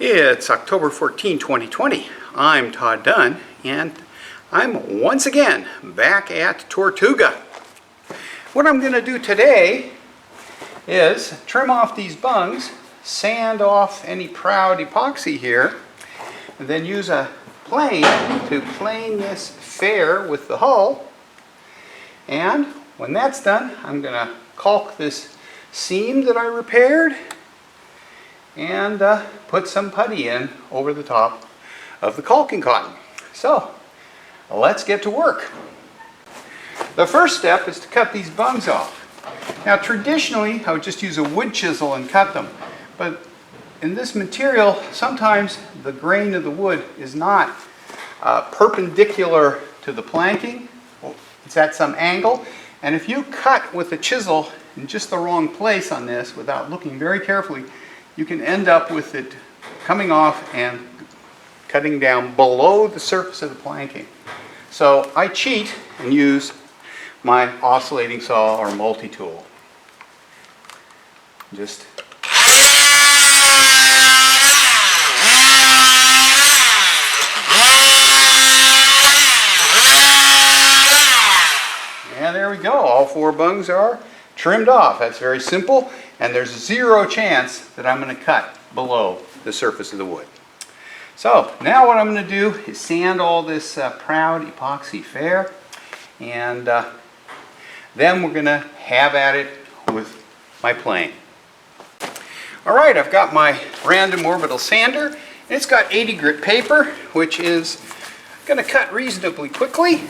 It's October 14, 2020. I'm Todd Dunn, and I'm once again back at Tortuga. What I'm going to do today is trim off these bungs, sand off any proud epoxy here, and then use a plane to plane this fair with the hull. And when that's done, I'm going to caulk this seam that I repaired and put some putty in over the top of the caulking cotton. So let's get to work. The first step is to cut these bungs off. Now traditionally I would just use a wood chisel and cut them, but in this material sometimes the grain of the wood is not perpendicular to the planking. It's at some angle, and if you cut with a chisel in just the wrong place on this without looking very carefully, you can end up with it coming off and cutting down below the surface of the planking. So I cheat and use my oscillating saw or multi-tool. Just and there we go. All four bungs are trimmed off. That's very simple, and there's zero chance that I'm going to cut below the surface of the wood. So now what I'm going to do is sand all this proud epoxy fair, and then we're going to have at it with my plane. Alright, I've got my random orbital sander, and it's got 80 grit paper, which is going to cut reasonably quickly.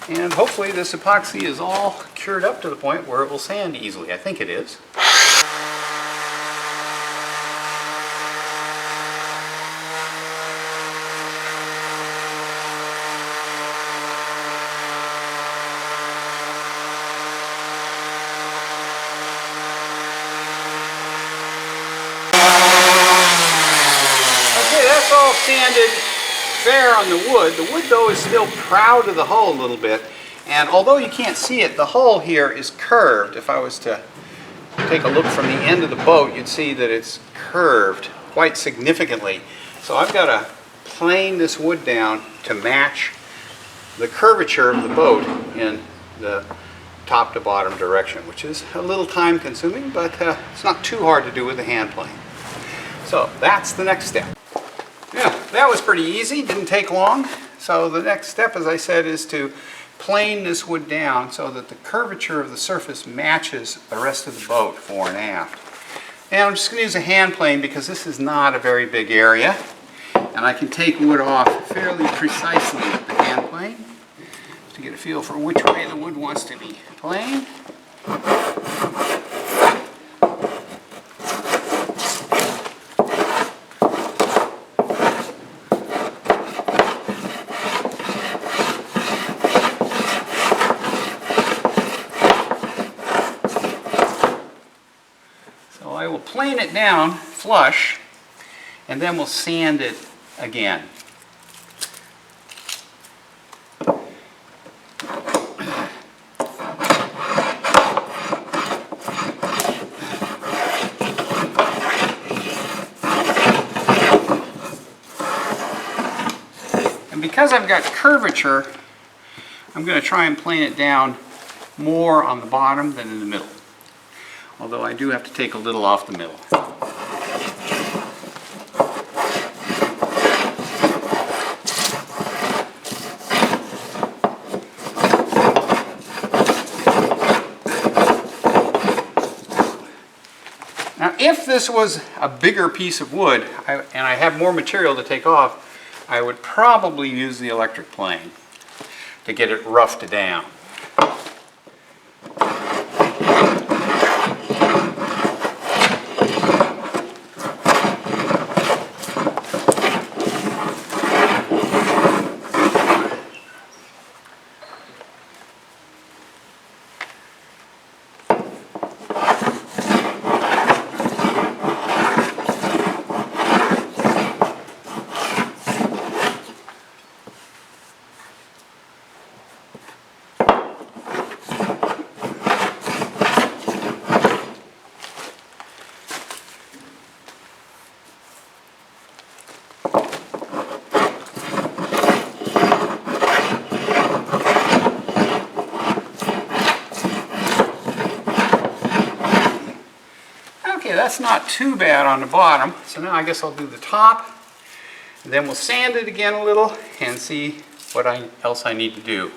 And hopefully this epoxy is all cured up to the point where it will sand easily. I think it is. Okay, that's all sanded fair on the wood. The wood though is still proud of the hull a little bit, and although you can't see it, the hull here is curved. If I was to take a look from the end of the boat, you'd see that it's curved quite significantly. So I've got to plane this wood down to match the curvature of the boat in the top to bottom direction, which is a little time consuming, but it's not too hard to do with a hand plane. So that's the next step. Yeah, that was pretty easy, didn't take long. So the next step, as I said, is to plane this wood down so that the curvature of the surface matches the rest of the boat fore and aft. And I'm just going to use a hand plane because this is not a very big area, and I can take wood off fairly precisely with the hand plane to get a feel for which way the wood wants to be planed. I will plane it down flush, and then we'll sand it again. And because I've got curvature, I'm going to try and plane it down more on the bottom than in the middle. Although I do have to take a little off the middle. Now if this was a bigger piece of wood and I have more material to take off, I would probably use the electric plane to get it roughed down. that's not too bad on the bottom. So now I guess I'll do the top, and then we'll sand it again a little and see what else I need to do.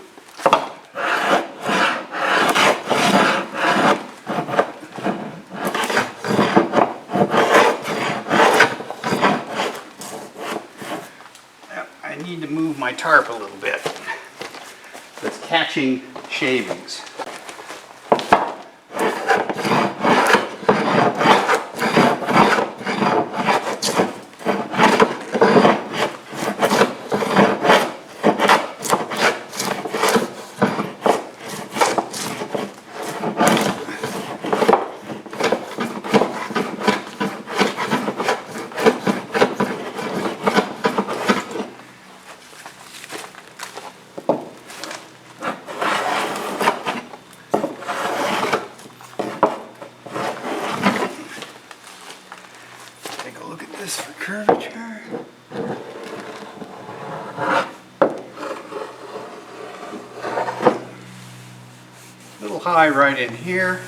I need to move my tarp a little bit. That's catching shavings. This for curvature. A little high right in here.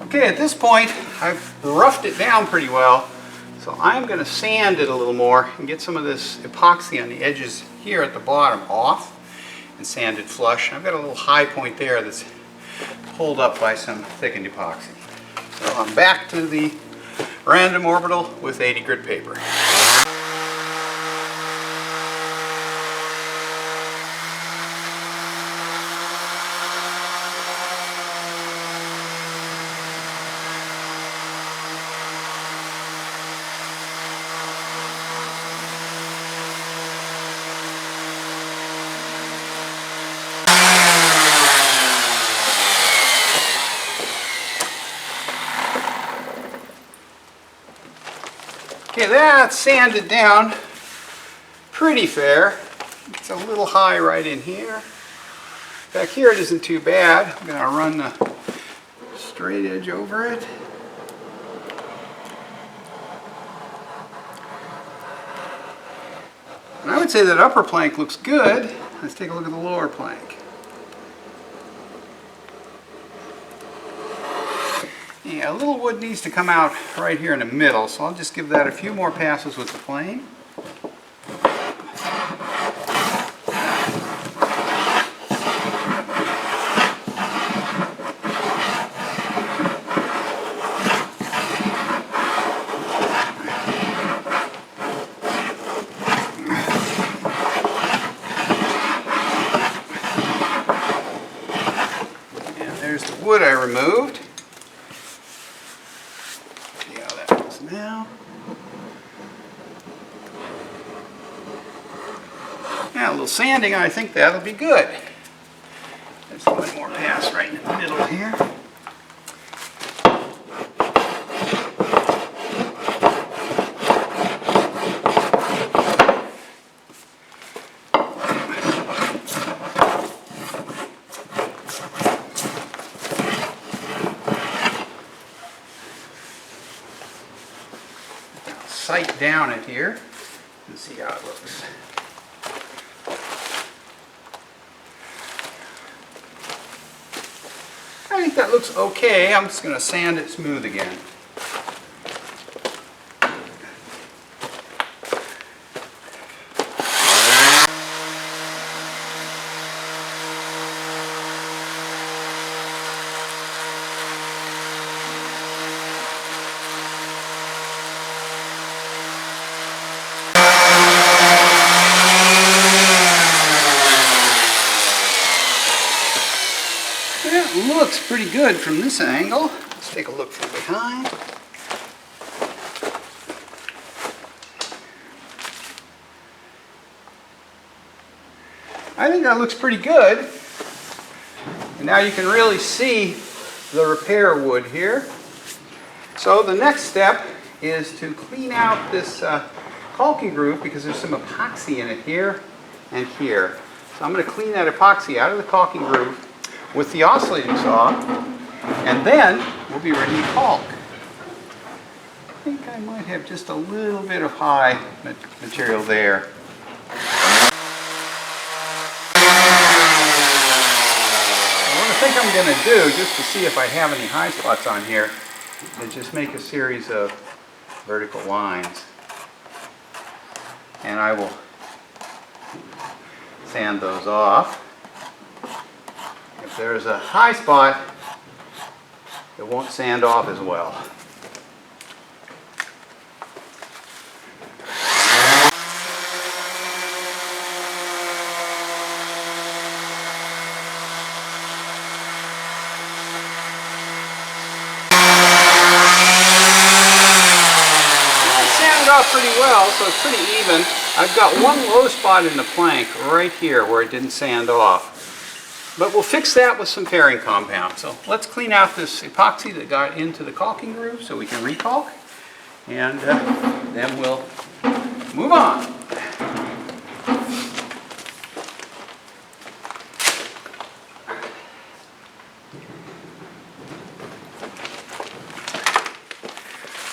Okay, at this point, I've roughed it down pretty well, so I'm going to sand it a little more and get some of this epoxy on the edges here at the bottom off and sand it flush. I've got a little high point there that's pulled up by some thickened epoxy. So I'm back to the random orbital with 80 grit paper. Okay, that's sanded down pretty fair. It's a little high right in here. Back here it isn't too bad. I'm going to run the straight edge over it. And I would say that upper plank looks good. Let's take a look at the lower plank. Yeah, a little wood needs to come out right here in the middle, so I'll just give that a few more passes with the plane. And there's the wood I removed. Now, a little sanding, I think that'll be good. There's one more pass right in the middle here. Sight down it here and see how it looks. I think that looks okay. I'm just going to sand it smooth again. It looks pretty good from this angle. Let's take a look from behind. I think that looks pretty good. And now you can really see the repair wood here. So the next step is to clean out this caulking groove because there's some epoxy in it here and here. So I'm going to clean that epoxy out of the caulking groove with the oscillating saw, and then we'll be ready to caulk. think I might have just a little bit of high material there. What I think I'm going to do, just to see if I have any high spots on here, is just make a series of vertical lines. And I will sand those off. If there's a high spot, it won't sand off as well. Off pretty well, so it's pretty even. I've got one low spot in the plank right here where it didn't sand off. But we'll fix that with some fairing compound. So let's clean out this epoxy that got into the caulking groove so we can recaulk. And then we'll move on.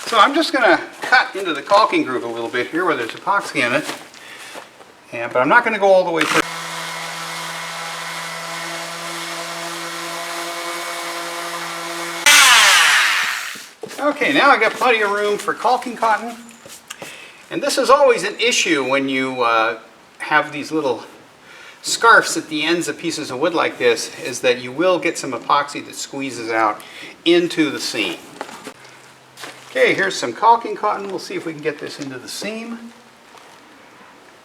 So I'm just going to cut into the caulking groove a little bit here where there's epoxy in it, but I'm not going to go all the way through. Okay, now I got plenty of room for caulking cotton, and this is always an issue when you have these little scarfs at the ends of pieces of wood like this, is that you will get some epoxy that squeezes out into the seam. Okay, here's some caulking cotton. We'll see if we can get this into the seam.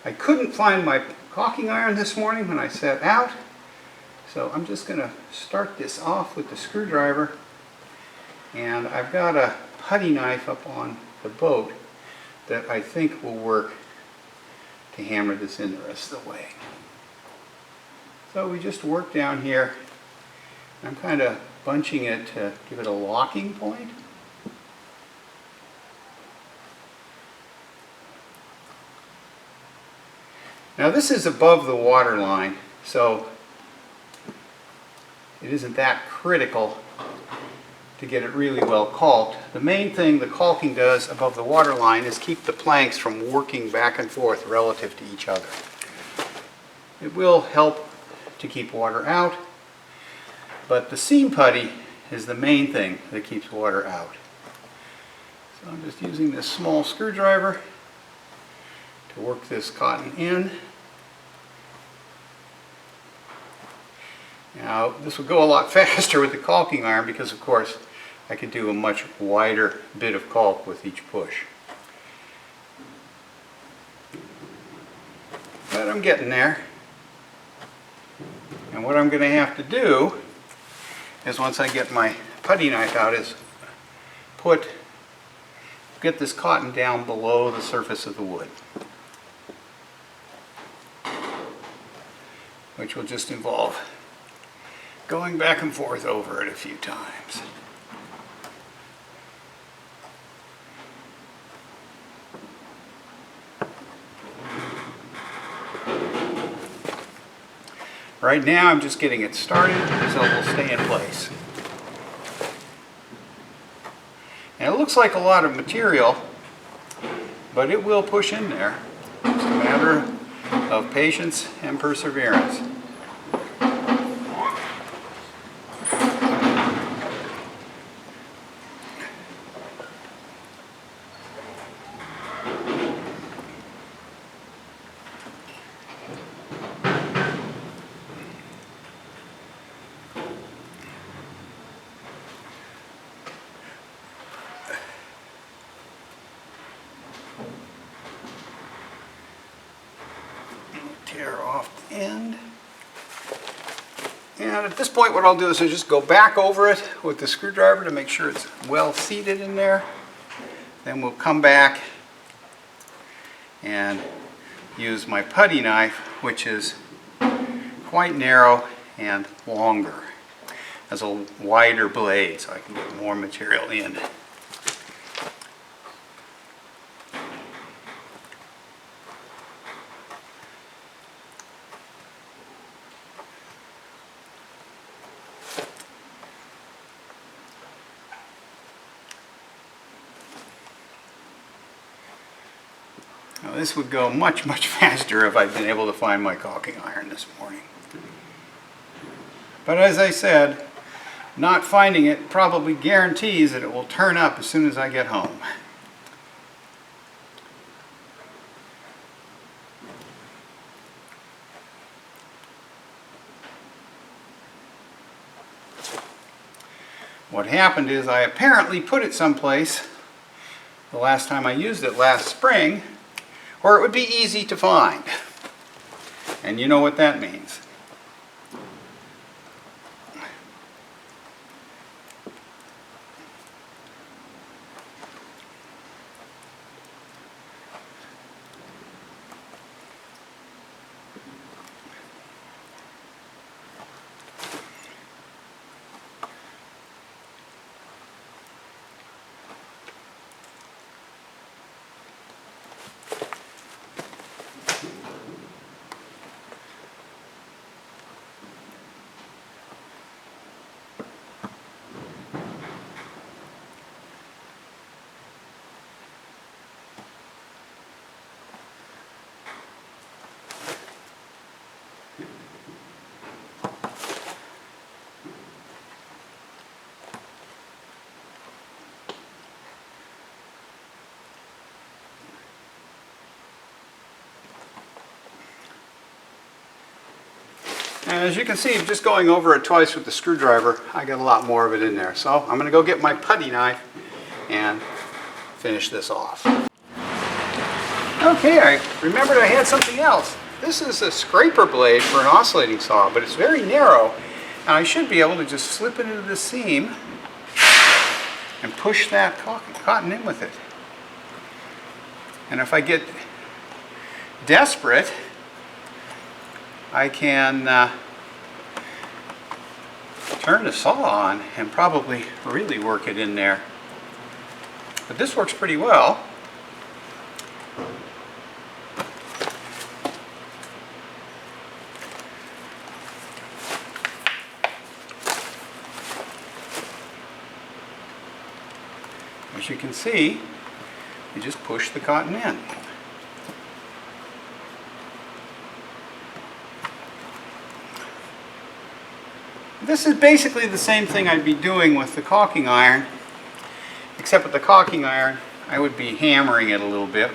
I couldn't find my caulking iron this morning when I set out, so I'm just going to start this off with the screwdriver. And I've got a putty knife up on the boat that I think will work to hammer this in the rest of the way. So we just work down here. I'm kind of bunching it to give it a locking point. Now this is above the water line, so it isn't that critical to get it really well caulked. The main thing the caulking does above the water line is keep the planks from working back and forth relative to each other. It will help to keep water out, but the seam putty is the main thing that keeps water out. So I'm just using this small screwdriver to work this cotton in. Now this will go a lot faster with the caulking iron because of course I could do a much wider bit of caulk with each push. But I'm getting there. And what I'm going to have to do is, once I get my putty knife out, is get this cotton down below the surface of the wood, which will just involve going back and forth over it a few times. Right now I'm just getting it started so it will stay in place. And it looks like a lot of material, but it will push in there. It's a matter of patience and perseverance. Tear off the end. And at this point what I'll do is I'll just go back over it with the screwdriver to make sure it's well seated in there. Then we'll come back and use my putty knife, which is quite narrow and longer. It has a wider blade so I can get more material in. Now this would go much, much faster if I'd been able to find my caulking iron this morning. But as I said, not finding it probably guarantees that it will turn up as soon as I get home. What happened is I apparently put it someplace the last time I used it last spring where it would be easy to find. And you know what that means. And as you can see, just going over it twice with the screwdriver, I got a lot more of it in there. So I'm going to go get my putty knife and finish this off. Okay, I remembered I had something else. This is a scraper blade for an oscillating saw, but it's very narrow. And I should be able to just slip it into the seam and push that cotton in with it. And if I get desperate, I can turn the saw on and probably really work it in there. But this works pretty well. As you can see, you just push the cotton in. This is basically the same thing I'd be doing with the caulking iron, except with the caulking iron I would be hammering it a little bit.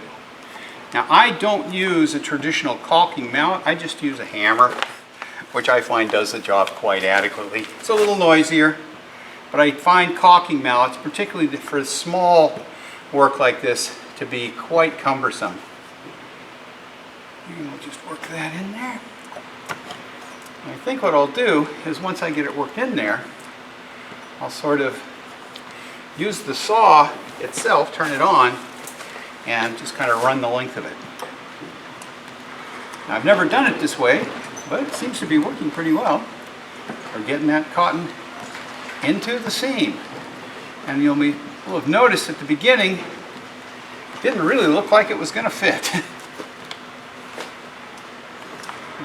Now I don't use a traditional caulking mallet, I just use a hammer, which I find does the job quite adequately. It's a little noisier, but I find caulking mallets, particularly for small work like this, to be quite cumbersome. And we'll just work that in there. I think what I'll do is once I get it worked in there, I'll sort of use the saw itself, turn it on, and just kind of run the length of it. Now, I've never done it this way, but it seems to be working pretty well. We're getting that cotton into the seam. And will have noticed at the beginning, it didn't really look like it was going to fit.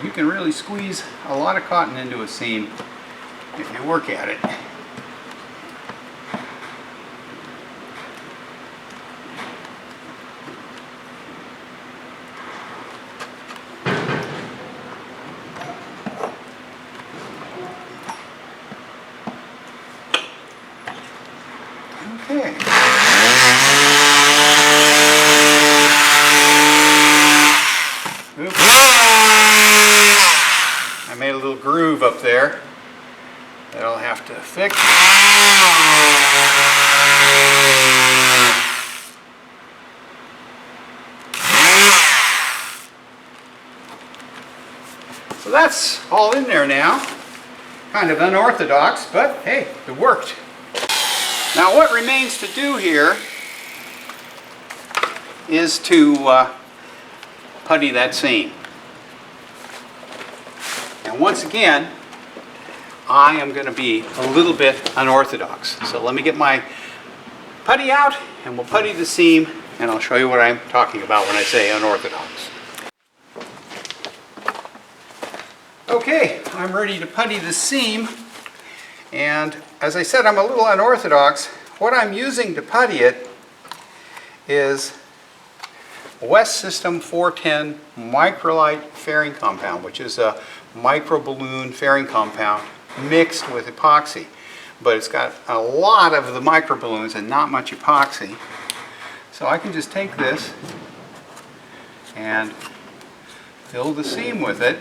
You can really squeeze a lot of cotton into a seam if you work at it. Okay. Oops. I made a little groove up there that I'll have to fix. So that's all in there now. Kind of unorthodox, but hey, it worked. Now what remains to do here is to putty that seam. And once again, I am going to be a little bit unorthodox. So let me get my putty out and we'll putty the seam, and I'll show you what I'm talking about when I say unorthodox. Okay, I'm ready to putty the seam, and as I said, I'm a little unorthodox. What I'm using to putty it is West System 410 microlite fairing compound, which is a micro balloon fairing compound mixed with epoxy. But it's got a lot of the micro balloons and not much epoxy. So I can just take this and fill the seam with it.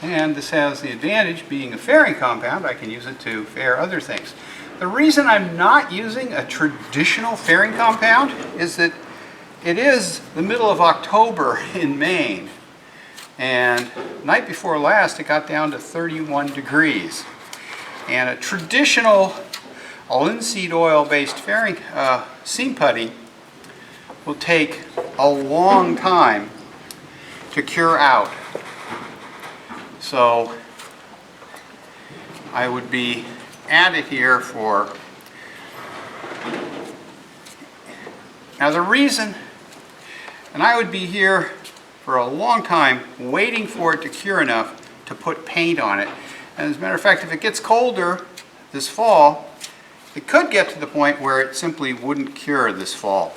And this has the advantage, being a fairing compound, I can use it to fair other things. The reason I'm not using a traditional fairing compound is that it is the middle of October in Maine. And night before last it got down to 31 degrees. And a traditional linseed oil based fairing seam putty will take a long time to cure out. So I would be at it here for, now the reason, and I would be here for a long time waiting for it to cure enough to put paint on it. And as a matter of fact, if it gets colder this fall, it could get to the point where it simply wouldn't cure this fall.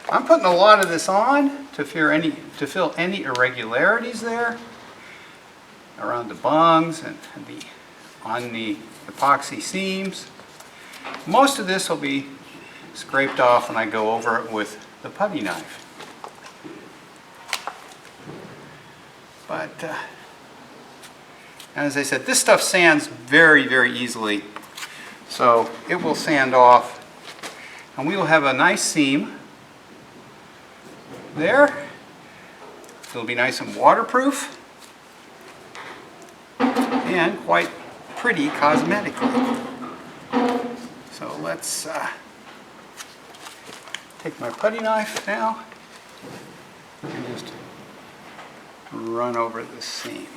I'm putting a lot of this on to fill any irregularities there around the bungs and on the epoxy seams. Most of this will be scraped off when I go over it with the putty knife. But as I said, this stuff sands very, very easily. So it will sand off and we will have a nice seam there. It'll be nice and waterproof and quite pretty cosmetically. So let's take my putty knife now and just run over the seam.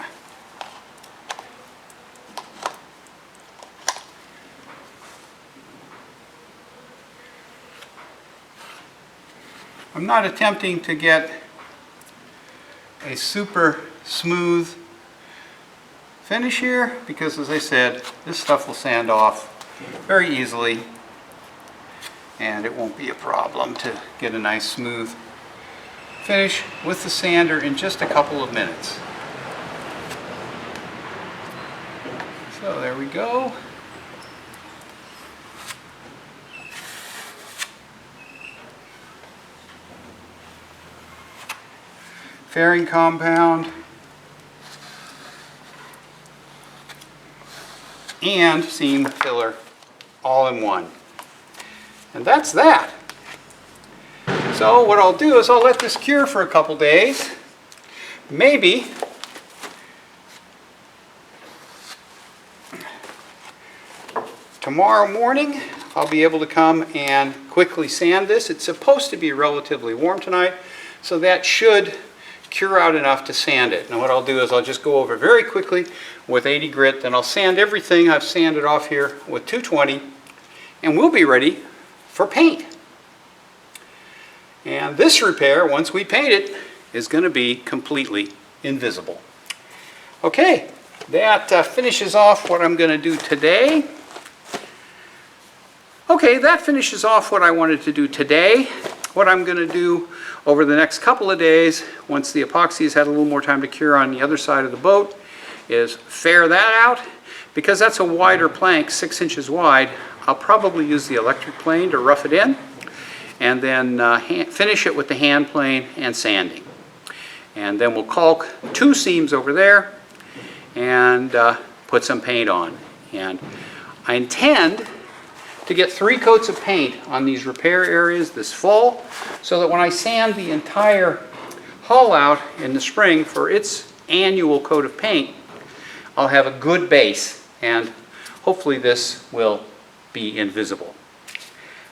I'm not attempting to get a super smooth finish here because, as I said, this stuff will sand off very easily and it won't be a problem to get a nice smooth finish with the sander in just a couple of minutes. So there we go. Fairing compound and seam filler all in one. And that's that. So what I'll do is I'll let this cure for a couple days. Maybe tomorrow morning I'll be able to come and quickly sand this. It's supposed to be relatively warm tonight, so that should cure out enough to sand it. Now what I'll do is I'll just go over very quickly with 80 grit, then I'll sand everything I've sanded off here with 220, and we'll be ready for paint. And this repair, once we paint it, is going to be completely invisible. Okay, that finishes off what I'm going to do today. Okay, that finishes off what I wanted to do today. What I'm going to do over the next couple of days, once the epoxy has had a little more time to cure on the other side of the boat, is fair that out. Because that's a wider plank, 6 inches wide, I'll probably use the electric plane to rough it in, and then finish it with the hand plane and sanding. And then we'll caulk 2 seams over there and put some paint on. And I intend to get 3 coats of paint on these repair areas this fall, so that when I sand the entire hull out in the spring for its annual coat of paint, I'll have a good base, and hopefully this will be invisible.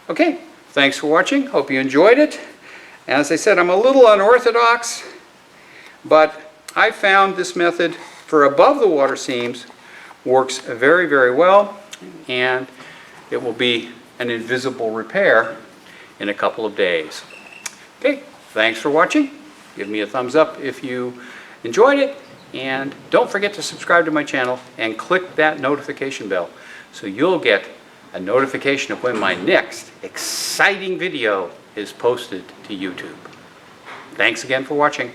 Okay, thanks for watching. Hope you enjoyed it. As I said, I'm a little unorthodox, but I found this method for above the water seams works very, very well, and it will be an invisible repair in a couple of days. Okay, thanks for watching. Give me a thumbs up if you enjoyed it, and don't forget to subscribe to my channel and click that notification bell so you'll get a notification of when my next exciting video is posted to YouTube. Thanks again for watching.